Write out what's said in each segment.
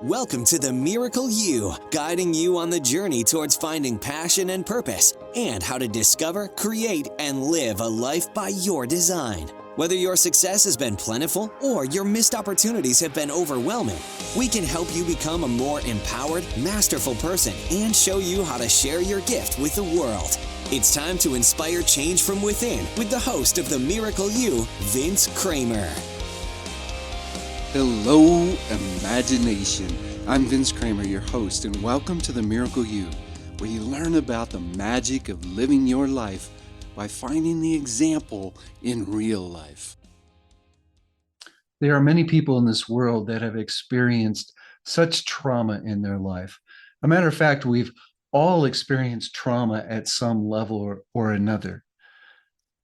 Welcome to the Miracle You, guiding you on the journey towards finding passion and purpose and how to discover, create, and live a life by your design. Whether your success has been plentiful or your missed opportunities have been overwhelming, we can help you become a more empowered, masterful person and show you how to share your gift with the world. It's time to inspire change from within with the host of the Miracle You, Vince Kramer. Hello, imagination. I'm Vince Kramer, your host, and welcome to the Miracle You, where you learn about the magic of living your life by finding the example in real life. There are many people in this world that have experienced such trauma in their life. A matter of fact, we've all experienced trauma at some level or another.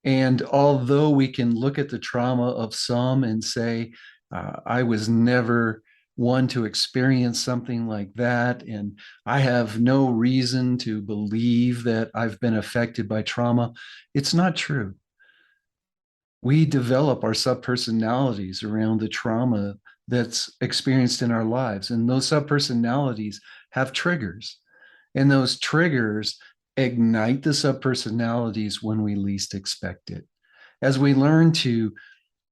And although we can look at the trauma of some and say, I was never one to experience something like that, and I have no reason to believe that I've been affected by trauma, it's not true. We develop our subpersonalities around the trauma that's experienced in our lives. And those subpersonalities have triggers. And those triggers ignite the subpersonalities when we least expect it. As we learn to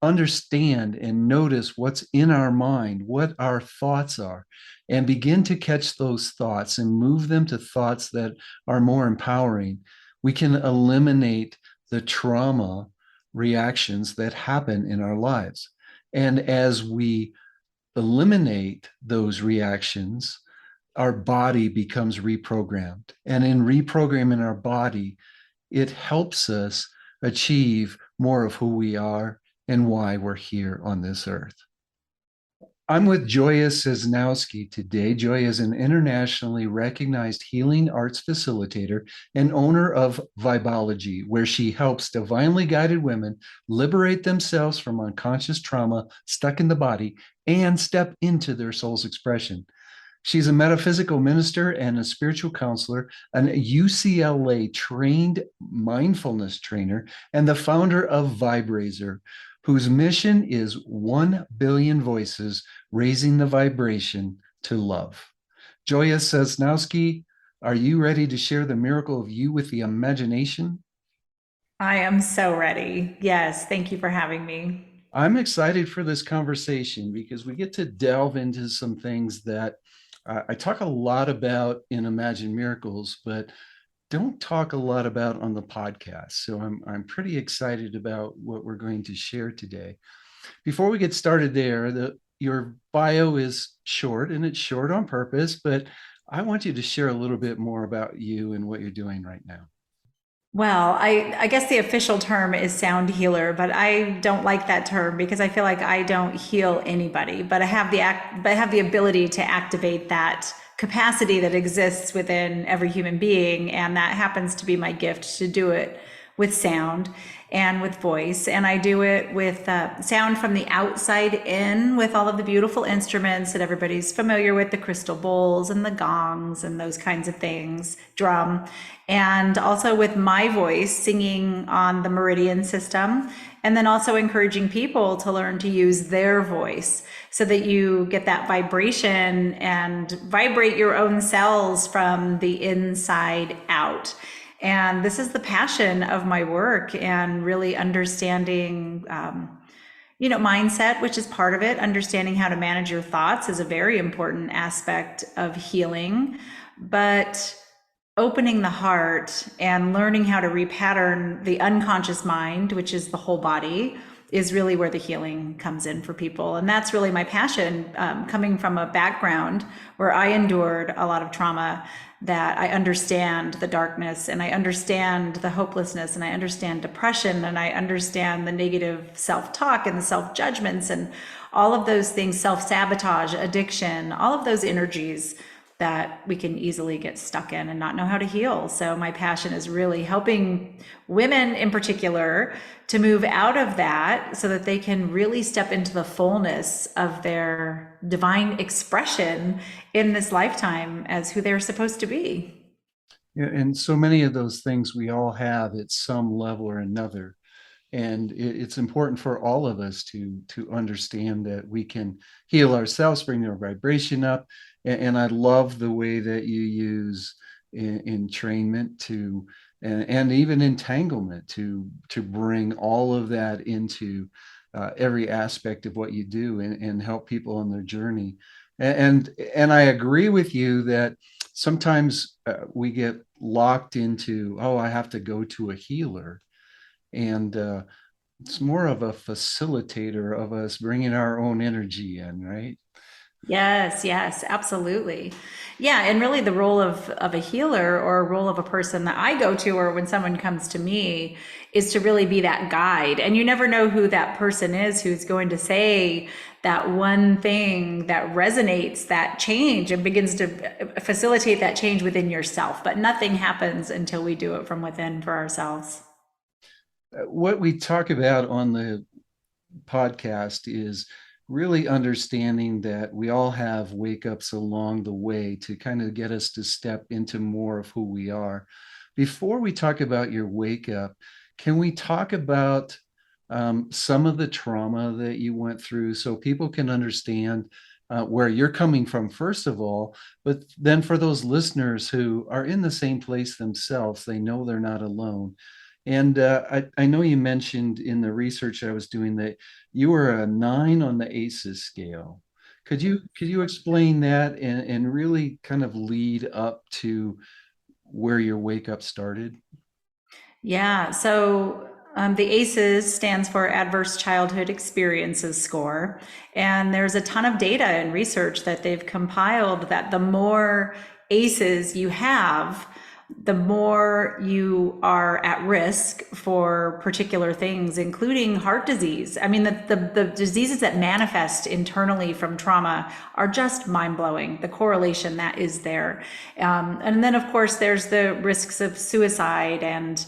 understand and notice what's in our mind, what our thoughts are, and begin to catch those thoughts and move them to thoughts that are more empowering, we can eliminate the trauma reactions that happen in our lives. And as we eliminate those reactions, our body becomes reprogrammed. And in reprogramming our body, it helps us achieve more of who we are and why we're here on this earth. I'm with Joya Sosnowski today. Joya is an internationally recognized healing arts facilitator and owner of Vibology, where she helps divinely guided women liberate themselves from unconscious trauma stuck in the body and step into their soul's expression. She's a metaphysical minister and a spiritual counselor, an UCLA-trained mindfulness trainer, and the founder of Vibrazer, whose mission is 1 billion voices raising the vibration to love. Joya Sosnowski, are you ready to share the miracle of you with the imagination? I am so ready. Yes, thank you for having me. I'm excited for this conversation because we get to delve into some things that I talk a lot about in Imagine Miracles, but don't talk a lot about on the podcast. So I'm pretty excited about what we're going to share today. Before we get started there, your bio is short, and it's short on purpose, but I want you to share a little bit more about you and what you're doing right now. Well, I guess the official term is sound healer, but I don't like that term because I feel like I don't heal anybody, but I have the ability to activate that capacity that exists within every human being, and that happens to be my gift to do it with sound and with voice. And I do it with sound from the outside in, with all of the beautiful instruments that everybody's familiar with, the crystal bowls and the gongs and those kinds of things, drum, and also with my voice singing on the meridian system, and then also encouraging people to learn to use their voice so that you get that vibration and vibrate your own cells from the inside out. And this is the passion of my work, and really understanding, mindset, which is part of it. Understanding how to manage your thoughts is a very important aspect of healing, but opening the heart and learning how to repattern the unconscious mind, which is the whole body, is really where the healing comes in for people. And that's really my passion, coming from a background where I endured a lot of trauma, that I understand the darkness, and I understand the hopelessness, and I understand depression, and I understand the negative self-talk and the self-judgments and all of those things, self-sabotage, addiction, all of those energies that we can easily get stuck in and not know how to heal. So my passion is really helping women in particular to move out of that so that they can really step into the fullness of their divine expression in this lifetime as who they're supposed to be. Yeah, and so many of those things we all have at some level or another. And it's important for all of us to understand that we can heal ourselves, bring our vibration up. And I love the way that you use entrainment to and even entanglement to bring all of that into every aspect of what you do and help people on their journey. And I agree with you that sometimes we get locked into, oh, I have to go to a healer. And it's more of a facilitator of us bringing our own energy in, right? Yes, yes, absolutely. Yeah, and really the role of a healer or a role of a person that I go to or when someone comes to me is to really be that guide. And you never know who that person is who's going to say that one thing that resonates that change and begins to facilitate that change within yourself. But nothing happens until we do it from within for ourselves. What we talk about on the podcast is really understanding that we all have wake ups along the way to kind of get us to step into more of who we are. Before we talk about your wake up, can we talk about some of the trauma that you went through so people can understand where you're coming from, first of all, but then for those listeners who are in the same place themselves, they know they're not alone. And I know you mentioned in the research I was doing that you were a 9 on the ACEs scale. Could you explain that and really kind of lead up to where your wake up started? Yeah, so the ACEs stands for Adverse Childhood Experiences Score. And there's a ton of data and research that they've compiled that the more ACEs you have, the more you are at risk for particular things, including heart disease. I mean, the diseases that manifest internally from trauma are just mind blowing, the correlation that is there. And then, of course, there's the risks of suicide and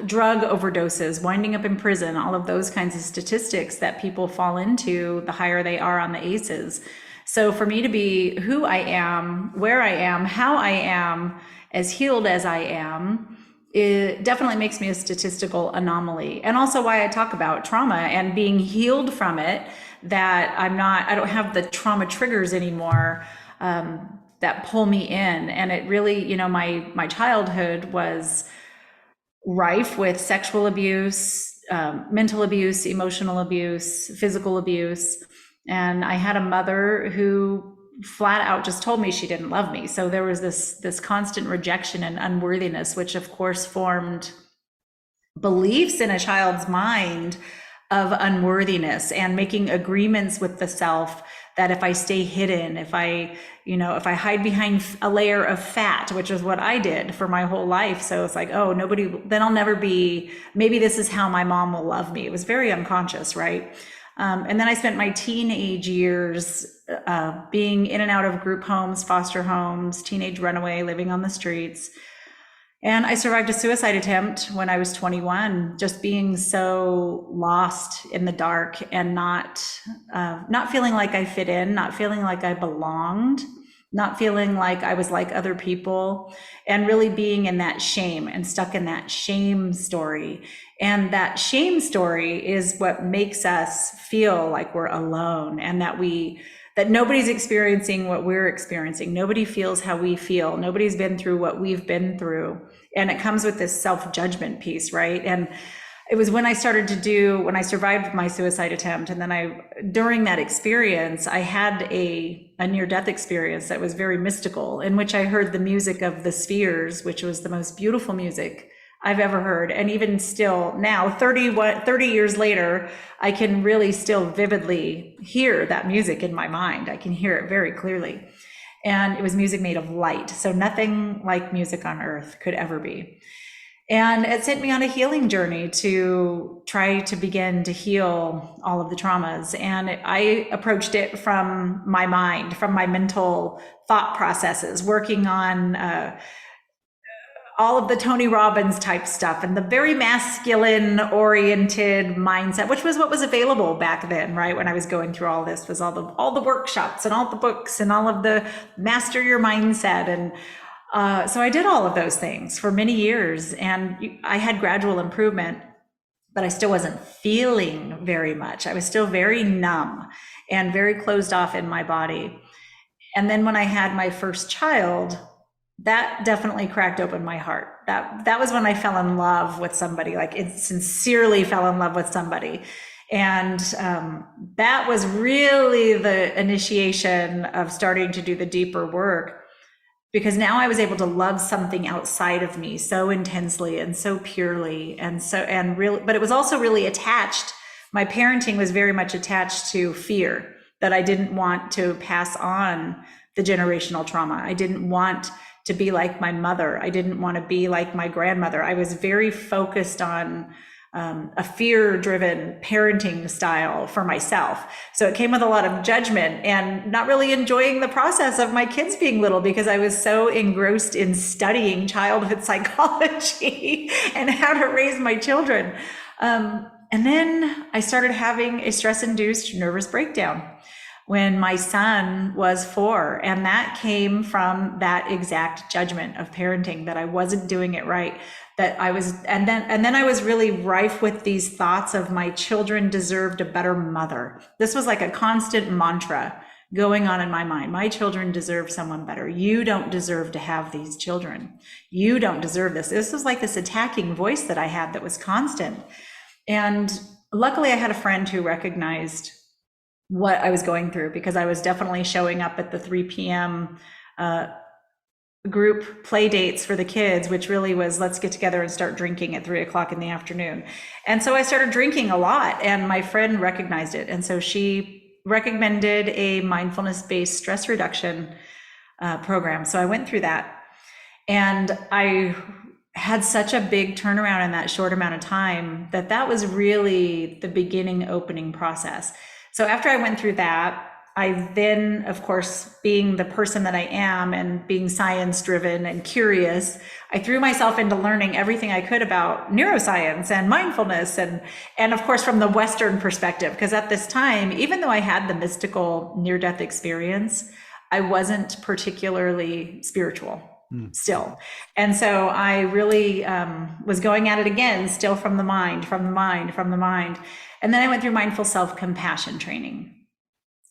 drug overdoses, winding up in prison, all of those kinds of statistics that people fall into the higher they are on the ACEs. So for me to be who I am, where I am, how I am, as healed as I am, it definitely makes me a statistical anomaly. And also why I talk about trauma and being healed from it, that I don't have the trauma triggers anymore that pull me in. And it really, my childhood was rife with sexual abuse, mental abuse, emotional abuse, physical abuse. And I had a mother who flat out just told me she didn't love me. So there was this constant rejection and unworthiness, which of course formed beliefs in a child's mind of unworthiness and making agreements with the self that if I stay hidden, if I hide behind a layer of fat, which is what I did for my whole life. So it's like, oh, then I'll never be, maybe this is how my mom will love me. It was very unconscious, right? And then I spent my teenage years being in and out of group homes, foster homes, teenage runaway, living on the streets. And I survived a suicide attempt when I was 21, just being so lost in the dark and not feeling like I fit in, not feeling like I belonged, not feeling like I was like other people, and really being in that shame and stuck in that shame story. And that shame story is what makes us feel like we're alone and that nobody's experiencing what we're experiencing. Nobody feels how we feel. Nobody's been through what we've been through. And it comes with this self-judgment piece, right? And it was when I survived my suicide attempt. And then during that experience, I had a near-death experience that was very mystical, in which I heard the music of the spheres, which was the most beautiful music I've ever heard. And even still now, 30 years later, I can really still vividly hear that music in my mind. I can hear it very clearly. And it was music made of light. So nothing like music on earth could ever be. And it sent me on a healing journey to try to begin to heal all of the traumas. And I approached it from my mind, from my mental thought processes, working on all of the Tony Robbins type stuff and the very masculine oriented mindset, which was what was available back then, right? When I was going through all this, was all the workshops and all the books and all of the master your mindset. And so I did all of those things for many years, and I had gradual improvement. but I still wasn't feeling very much. I was still very numb and very closed off in my body. And then when I had my first child, that definitely cracked open my heart. That was when I fell in love with somebody, like it sincerely fell in love with somebody. And that was really the initiation of starting to do the deeper work, because now I was able to love something outside of me so intensely and so purely and really, but it was also really attached. My parenting was very much attached to fear that I didn't want to pass on the generational trauma. I didn't want to be like my mother. I didn't want to be like my grandmother. I was very focused on a fear-driven parenting style for myself. So it came with a lot of judgment and not really enjoying the process of my kids being little, because I was so engrossed in studying childhood psychology and how to raise my children. And then I started having a stress-induced nervous breakdown when my son was 4. And that came from that exact judgment of parenting, that I wasn't doing it right, that I was, and then I was really rife with these thoughts of my children deserved a better mother. This was like a constant mantra going on in my mind. My children deserve someone better. You don't deserve to have these children. You don't deserve this. This was like this attacking voice that I had that was constant. And luckily I had a friend who recognized what I was going through, because I was definitely showing up at the 3 p.m. Group play dates for the kids, which really was, let's get together and start drinking at 3 o'clock in the afternoon. And so I started drinking a lot, and my friend recognized it. And so she recommended a mindfulness-based stress reduction program. So I went through that, and I had such a big turnaround in that short amount of time that was really the beginning opening process. So after I went through that, I then, of course, being the person that I am and being science driven and curious, I threw myself into learning everything I could about neuroscience and mindfulness, and of course from the Western perspective, because at this time, even though I had the mystical near-death experience, I wasn't particularly spiritual still. And so I really was going at it again, still from the mind. And then I went through mindful self-compassion training.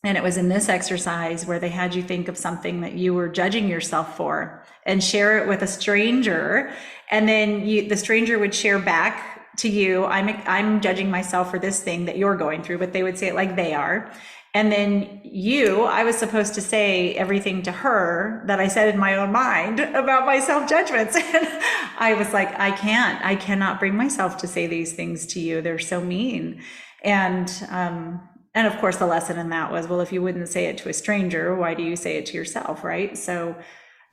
And it was in this exercise where they had you think of something that you were judging yourself for and share it with a stranger. And then the stranger would share back to you, I'm judging myself for this thing that you're going through, but they would say it like they are. And then I was supposed to say everything to her that I said in my own mind about my self-judgments. And I was like, I cannot bring myself to say these things to you. They're so mean. And of course, the lesson in that was, well, if you wouldn't say it to a stranger, why do you say it to yourself, right? So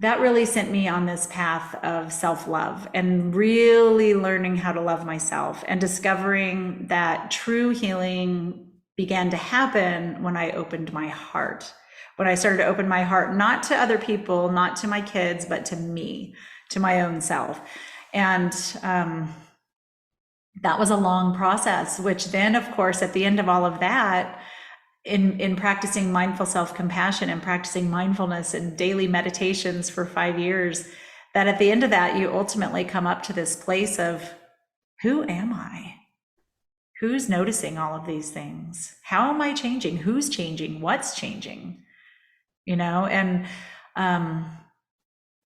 that really sent me on this path of self-love and really learning how to love myself, and discovering that true healing began to happen when I opened my heart. When I started to open my heart, not to other people, not to my kids, but to me, to my own self. And that was a long process, which then, of course, at the end of all of that, in practicing mindful self-compassion and practicing mindfulness and daily meditations for 5 years, that at the end of that, you ultimately come up to this place of, who am I? Who's noticing all of these things? How am I changing? Who's changing? What's changing? And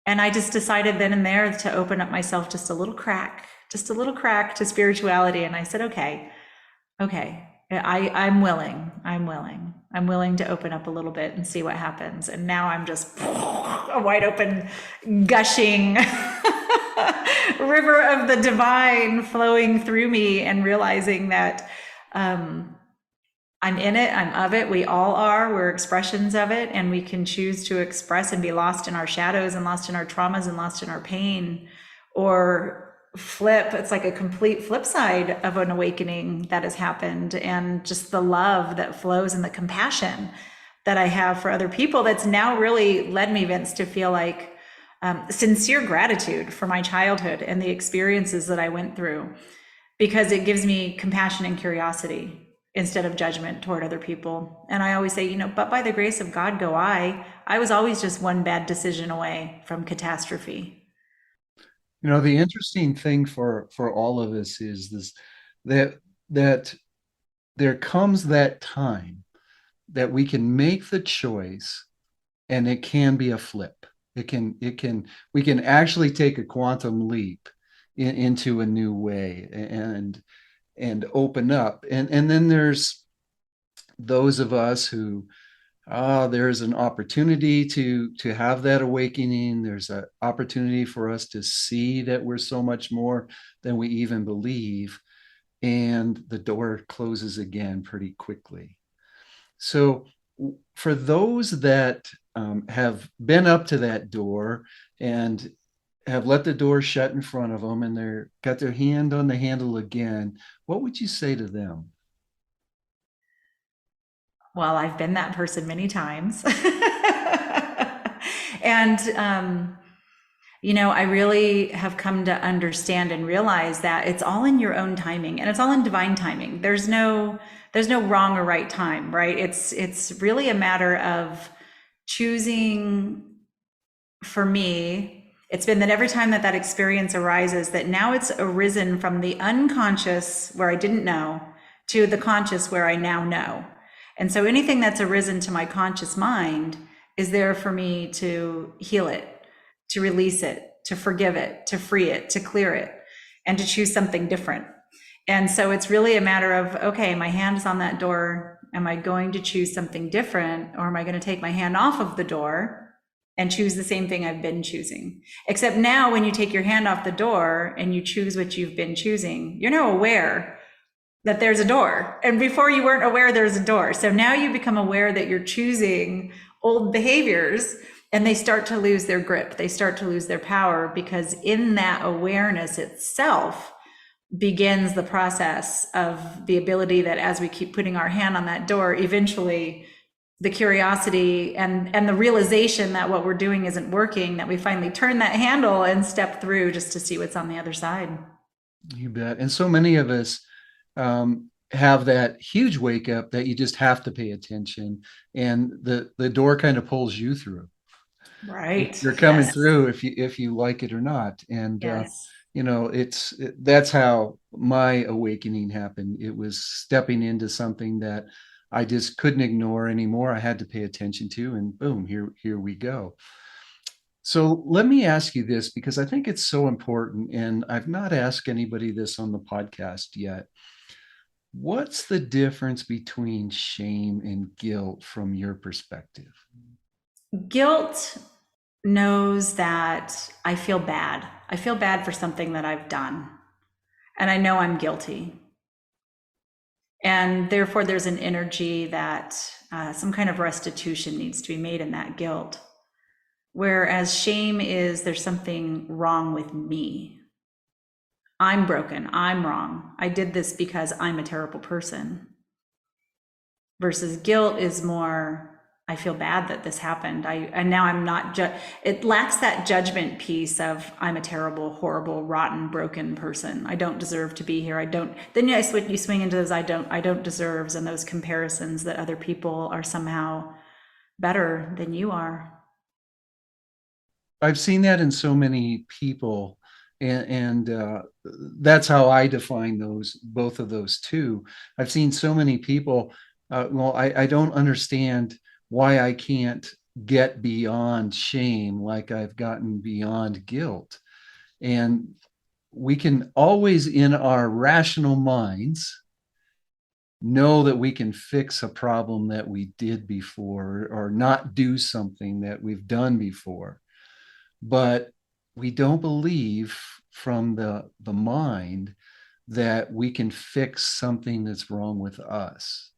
I just decided then and there to open up myself just a little crack to spirituality. And I said, okay, I'm willing to open up a little bit and see what happens. And now I'm just a wide open, gushing river of the divine flowing through me, and realizing that I'm in it, I'm of it, we all are, we're expressions of it, and we can choose to express and be lost in our shadows and lost in our traumas and lost in our pain, or flip. It's like a complete flip side of an awakening that has happened, and just the love that flows and the compassion that I have for other people that's now really led me, Vince, to feel like sincere gratitude for my childhood and the experiences that I went through, because it gives me compassion and curiosity instead of judgment toward other people. And I always say, but by the grace of God go I was always just one bad decision away from catastrophe. The interesting thing for all of us is that that there comes that time that we can make the choice, and it can be a flip. We can actually take a quantum leap into a new way, and open up. And then there's those of us who, there's an opportunity to have that awakening. There's an opportunity for us to see that we're so much more than we even believe, and the door closes again pretty quickly. So for those that have been up to that door and have let the door shut in front of them, and they're got their hand on the handle again, what would you say to them? Well, I've been that person many times. And, I really have come to understand and realize that it's all in your own timing, and it's all in divine timing. There's no wrong or right time, right? It's really a matter of choosing. For me, it's been that every time that experience arises, that now it's arisen from the unconscious where I didn't know to the conscious where I now know. And so anything that's arisen to my conscious mind is there for me to heal it, to release it, to forgive it, to free it, to clear it, and to choose something different. And so it's really a matter of, okay, my hand is on that door. Am I going to choose something different, or am I going to take my hand off of the door and choose the same thing I've been choosing? Except now, when you take your hand off the door and you choose what you've been choosing, you're now aware that there's a door. And before, you weren't aware there's a door. So now you become aware that you're choosing old behaviors, and they start to lose their grip. They start to lose their power, because in that awareness itself begins the process of the ability that, as we keep putting our hand on that door, eventually the curiosity and the realization that what we're doing isn't working, that we finally turn that handle and step through just to see what's on the other side. You bet. And so many of us have that huge wake up that you just have to pay attention, and the door kind of pulls you through. Right. You're coming Yes. through if you like it or not. And Yes. that's how my awakening happened. It was stepping into something that I just couldn't ignore anymore. I had to pay attention to, and boom, here we go. So let me ask you this, because I think it's so important, and I've not asked anybody this on the podcast yet. What's the difference between shame and guilt from your perspective? Guilt knows that I feel bad. I feel bad for something that I've done, and I know I'm guilty. And therefore, there's an energy that some kind of restitution needs to be made in that guilt. Whereas shame is, there's something wrong with me. I'm broken. I'm wrong. I did this because I'm a terrible person. Versus guilt is more, I feel bad that this happened. And now I'm not, it lacks that judgment piece of, I'm a terrible, horrible, rotten, broken person. I don't deserve to be here. I don't, then you swing into those I don't deserves, and those comparisons that other people are somehow better than you are. I've seen that in so many people, and that's how I define both of those two. I've seen so many people. I don't understand why I can't get beyond shame like I've gotten beyond guilt. And we can always, in our rational minds, know that we can fix a problem that we did before, or not do something that we've done before. But we don't believe from the mind that we can fix something that's wrong with us.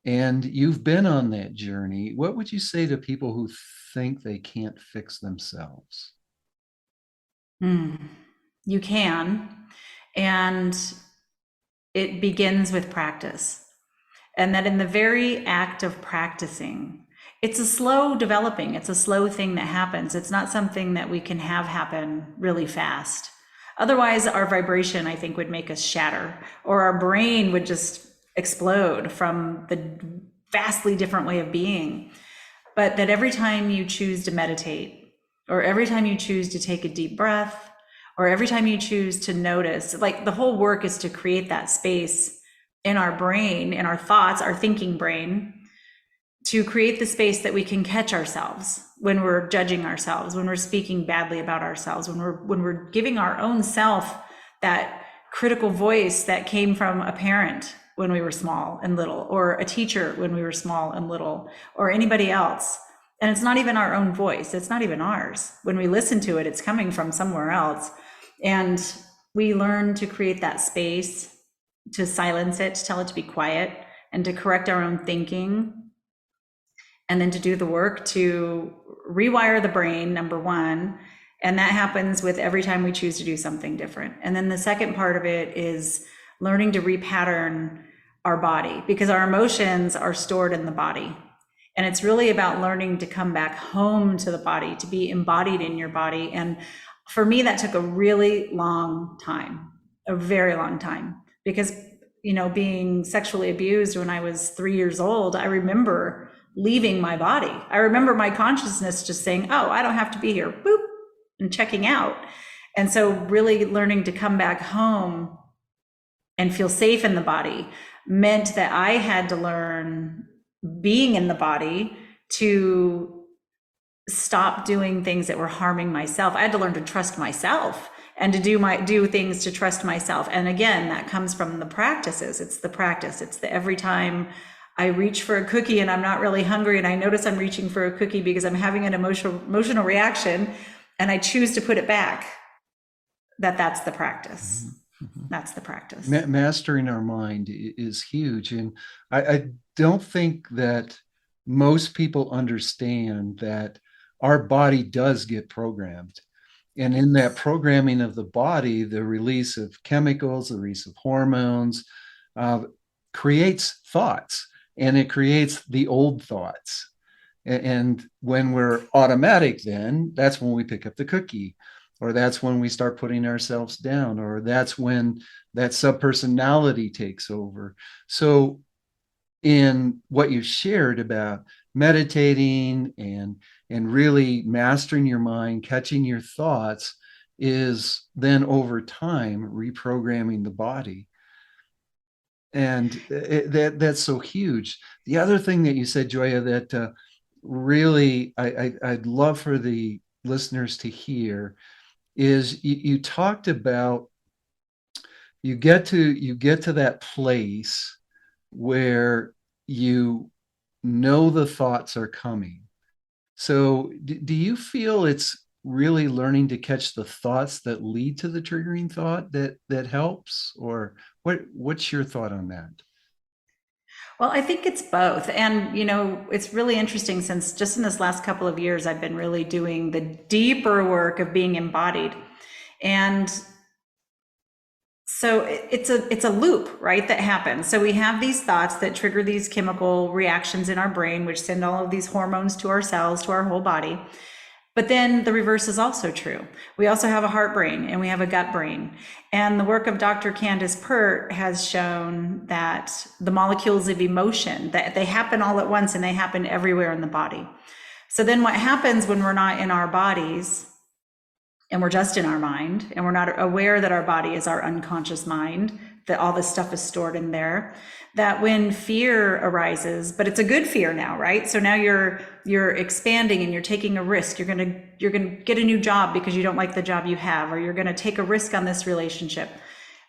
And you've been on that journey. What would you say to people who think they can't fix themselves? You can. And it begins with practice. And that in the very act of practicing, it's a slow developing, it's a slow thing that happens. It's not something that we can have happen really fast. Otherwise, our vibration, I think, would make us shatter, or our brain would just explode from the vastly different way of being. But that every time you choose to meditate, or every time you choose to take a deep breath, or every time you choose to notice, like the whole work is to create that space in our brain, in our thoughts, our thinking brain, to create the space that we can catch ourselves when we're judging ourselves, when we're speaking badly about ourselves, when we're giving our own self that critical voice that came from a parent when we were small and little, or a teacher when we were small and little, or anybody else. And it's not even our own voice. It's not even ours. When we listen to it, it's coming from somewhere else. And we learn to create that space, to silence it, to tell it to be quiet, and to correct our own thinking. And then to do the work to rewire the brain, number one. And that happens with every time we choose to do something different. And then the second part of it is learning to repattern our body, because our emotions are stored in the body. And it's really about learning to come back home to the body, to be embodied in your body. And for me, that took a really long time, a very long time, because, being sexually abused when I was 3 years old, I remember leaving my body. I remember my consciousness just saying, oh, I don't have to be here, boop, and checking out. And so really learning to come back home and feel safe in the body meant that I had to learn, being in the body, to stop doing things that were harming myself. I had to learn to trust myself and to do things to trust myself. And again, that comes from the practices. It's the practice. It's the every time I reach for a cookie and I'm not really hungry, and I notice I'm reaching for a cookie because I'm having an emotional reaction, and I choose to put it back, that's the practice. Mm-hmm. That's the practice. Mastering our mind is huge. And I don't think that most people understand that our body does get programmed. And in that programming of the body, the release of chemicals, the release of hormones, creates thoughts. And it creates the old thoughts. And when we're automatic, then that's when we pick up the cookie, or that's when we start putting ourselves down, or that's when that subpersonality takes over. So in what you shared about meditating and really mastering your mind, catching your thoughts, is then over time reprogramming the body. And that's so huge. The other thing that you said, Joya, that really I'd love for the listeners to hear is you talked about you get to that place where you know the thoughts are coming. So do you feel it's really learning to catch the thoughts that lead to the triggering thought that helps? Or what's your thought on that? Well, I think it's both. And, it's really interesting, since just in this last couple of years, I've been really doing the deeper work of being embodied. And so it's a loop, right, that happens. So we have these thoughts that trigger these chemical reactions in our brain, which send all of these hormones to our cells, to our whole body. But then the reverse is also true. We also have a heart brain and we have a gut brain. And the work of Dr. Candace Pert has shown that the molecules of emotion, that they happen all at once and they happen everywhere in the body. So then what happens when we're not in our bodies and we're just in our mind, and we're not aware that our body is our unconscious mind, that all this stuff is stored in there, that when fear arises, but it's a good fear now, right? So now you're expanding and you're taking a risk. You're gonna get a new job because you don't like the job you have, or you're gonna take a risk on this relationship.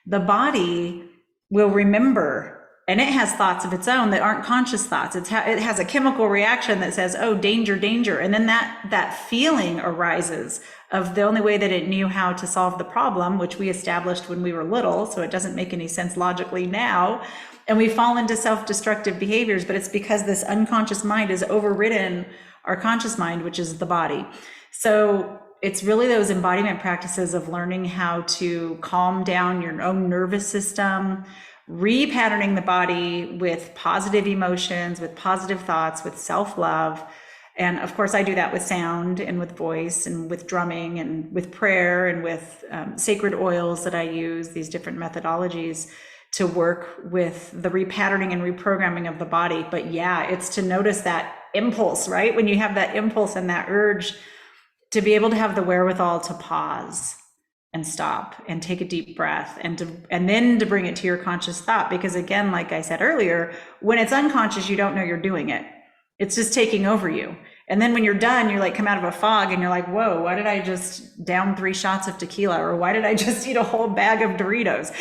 The body will remember, and it has thoughts of its own that aren't conscious thoughts. It has a chemical reaction that says, oh, danger, danger. And then that feeling arises of the only way that it knew how to solve the problem, which we established when we were little, so it doesn't make any sense logically now. And we fall into self-destructive behaviors, but it's because this unconscious mind has overridden our conscious mind, which is the body. So it's really those embodiment practices of learning how to calm down your own nervous system, repatterning the body with positive emotions, with positive thoughts, with self-love. And of course, I do that with sound and with voice and with drumming and with prayer and with sacred oils that I use, these different methodologies to work with the repatterning and reprogramming of the body. But yeah, it's to notice that impulse, right? When you have that impulse and that urge, to be able to have the wherewithal to pause and stop and take a deep breath and then to bring it to your conscious thought. Because again, like I said earlier, when it's unconscious, you don't know you're doing it. It's just taking over you. And then when you're done, you're like come out of a fog and you're like, whoa, why did I just down 3 shots of tequila? Or why did I just eat a whole bag of Doritos?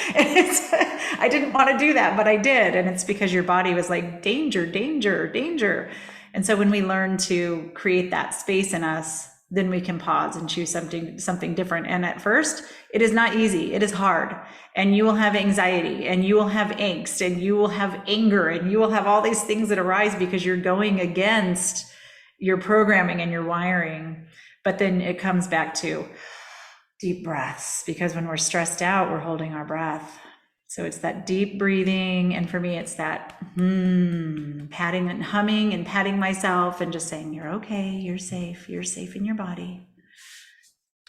I didn't want to do that, but I did. And it's because your body was like, danger, danger, danger. And so when we learn to create that space in us, then we can pause and choose something different. And at first, it is not easy. It is hard. And you will have anxiety, and you will have angst, and you will have anger, and you will have all these things that arise because you're going against your programming and your wiring. But then it comes back to deep breaths, because when we're stressed out, we're holding our breath. So it's that deep breathing. And for me, it's that patting and humming and patting myself and just saying, you're okay, you're safe in your body,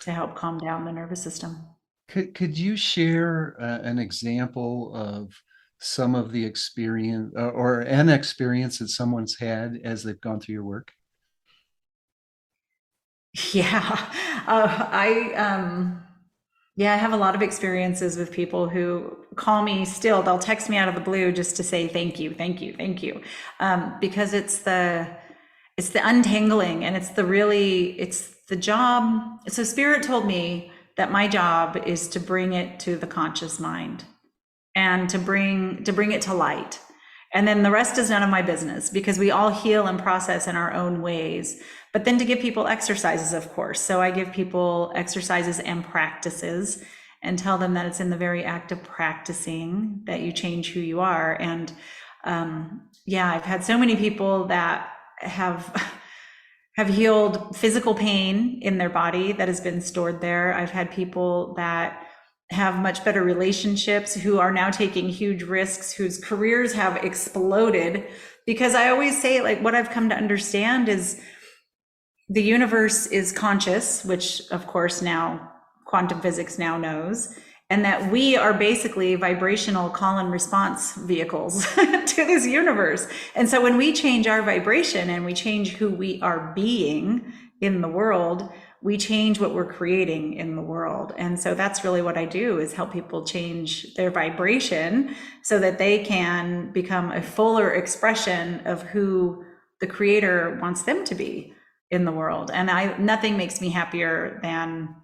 to help calm down the nervous system. Could you share an example of some of the experience or an experience that someone's had as they've gone through your work? Yeah, I have a lot of experiences with people who call me still. They'll text me out of the blue just to say thank you, thank you, thank you, because it's the untangling, and it's the job. So Spirit told me that my job is to bring it to the conscious mind and to bring it to light. And then the rest is none of my business, because we all heal and process in our own ways. But then to give people exercises, of course. So I give people exercises and practices and tell them that it's in the very act of practicing that you change who you are. And I've had so many people that have healed physical pain in their body that has been stored there. I've had people that have much better relationships, who are now taking huge risks, whose careers have exploded. Because I always say, like, what I've come to understand is the universe is conscious, which of course now quantum physics now knows, and that we are basically vibrational call and response vehicles to this universe. And so when we change our vibration and we change who we are being in the world, we change what we're creating in the world. And so that's really what I do, is help people change their vibration so that they can become a fuller expression of who the creator wants them to be in the world. And nothing makes me happier than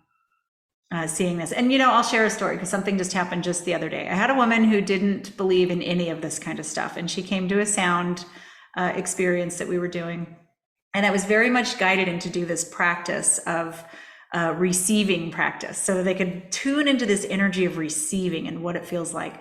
seeing this. And, I'll share a story, because something just happened just the other day. I had a woman who didn't believe in any of this kind of stuff. And she came to a sound experience that we were doing. And I was very much guided into do this practice of receiving practice, so that they could tune into this energy of receiving and what it feels like.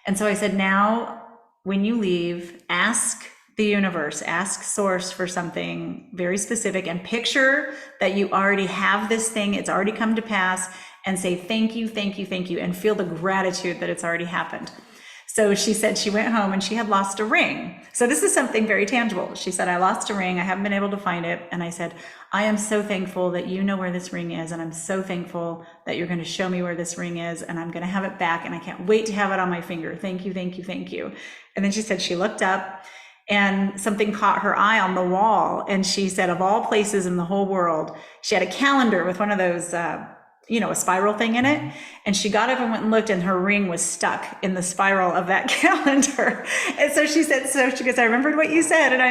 And so I said, now, when you leave, ask the universe, ask source for something very specific, and picture that you already have this thing, it's already come to pass, and say, thank you, thank you, thank you, and feel the gratitude that it's already happened. So she said she went home and she had lost a ring. So this is something very tangible. She said, I lost a ring. I haven't been able to find it. And I said, I am so thankful that you know where this ring is. And I'm so thankful that you're going to show me where this ring is. And I'm going to have it back. And I can't wait to have it on my finger. Thank you, thank you, thank you. And then she said she looked up and something caught her eye on the wall. And she said, of all places in the whole world, she had a calendar with one of those, a spiral thing in it. And she got up and went and looked, and her ring was stuck in the spiral of that calendar. And so she goes, I remembered what you said. And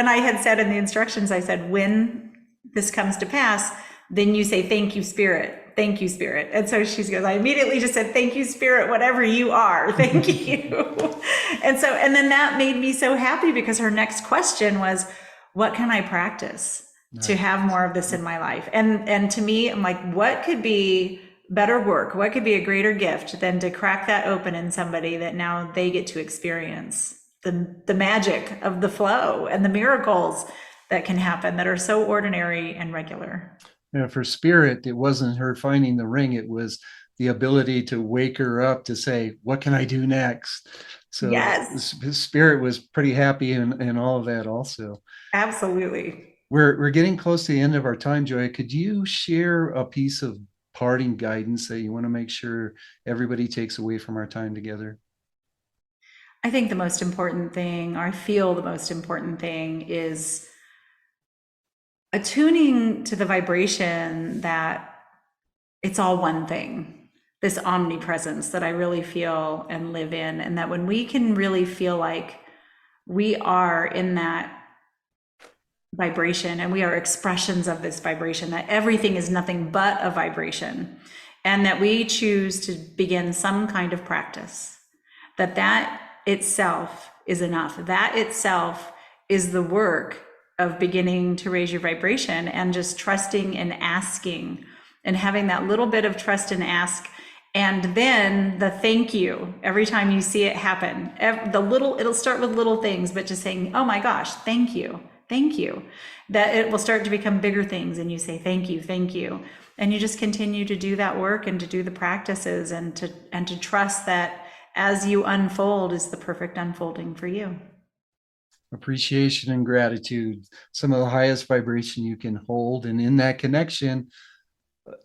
I had said in the instructions, I said, when this comes to pass, then you say, thank you, Spirit. Thank you, Spirit. And so she goes, I immediately just said, thank you, Spirit, whatever you are. Thank you. And then that made me so happy, because her next question was, what can I practice to have more of this in my life? And to me, I'm like, what could be better work? What could be a greater gift than to crack that open in somebody, that now they get to experience the magic of the flow and the miracles that can happen that are so ordinary and regular. For Spirit, it wasn't her finding the ring. It was the ability to wake her up to say, what can I do next? So yes. Spirit was pretty happy in all of that also. Absolutely. We're getting close to the end of our time, Joya. Could you share a piece of parting guidance that you want to make sure everybody takes away from our time together? I think the most important thing, or I feel the most important thing, is attuning to the vibration that it's all one thing, this omnipresence that I really feel and live in. And that when we can really feel like we are in that vibration and we are expressions of this vibration, that everything is nothing but a vibration, and that we choose to begin some kind of practice, that itself is enough. That itself is the work of beginning to raise your vibration, and just trusting and asking and having that little bit of trust and ask. And then the thank you every time you see it happen. It'll start with little things, but just saying, oh my gosh, thank you. Thank you. That it will start to become bigger things, and you say, thank you, thank you. And you just continue to do that work and to do the practices, and to trust that as you unfold is the perfect unfolding for you. Appreciation and gratitude, some of the highest vibration you can hold. And in that connection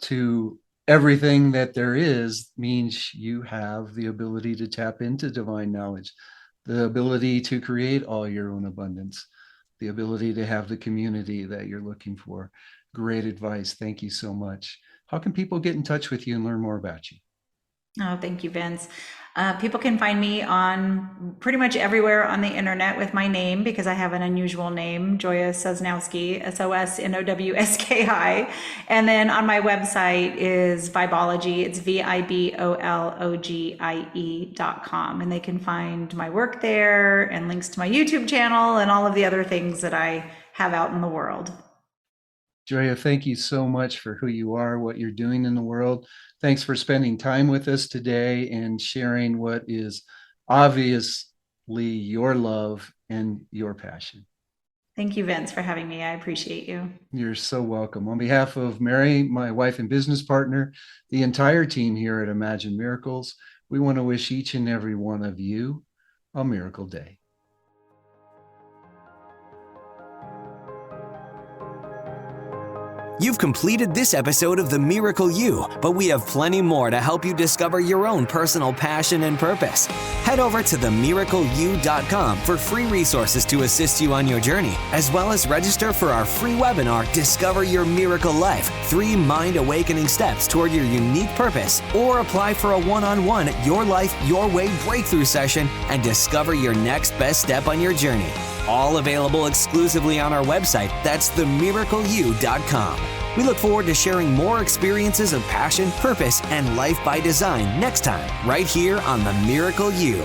to everything that there is, means you have the ability to tap into divine knowledge, the ability to create all your own abundance, the ability to have the community that you're looking for. Great advice. Thank you so much. How can people get in touch with you and learn more about you? Oh, thank you, Vince. People can find me on pretty much everywhere on the internet with my name, because I have an unusual name, Joya Sosnowski, Sosnowski. And then on my website is Vibology. It's VIBOLOGIE.com. And they can find my work there and links to my YouTube channel and all of the other things that I have out in the world. Joya, thank you so much for who you are, what you're doing in the world. Thanks for spending time with us today and sharing what is obviously your love and your passion. Thank you, Vince, for having me. I appreciate you. You're so welcome. On behalf of Mary, my wife and business partner, the entire team here at Imagine Miracles, we want to wish each and every one of you a miracle day. You've completed this episode of The Miracle You, but we have plenty more to help you discover your own personal passion and purpose. Head over to themiracleyou.com for free resources to assist you on your journey, as well as register for our free webinar, Discover Your Miracle Life, 3 Mind Awakening Steps Toward Your Unique Purpose, or apply for a one-on-one Your Life, Your Way breakthrough session and discover your next best step on your journey. All available exclusively on our website. That's themiracleyou.com. We look forward to sharing more experiences of passion, purpose, and life by design next time, right here on The Miracle You.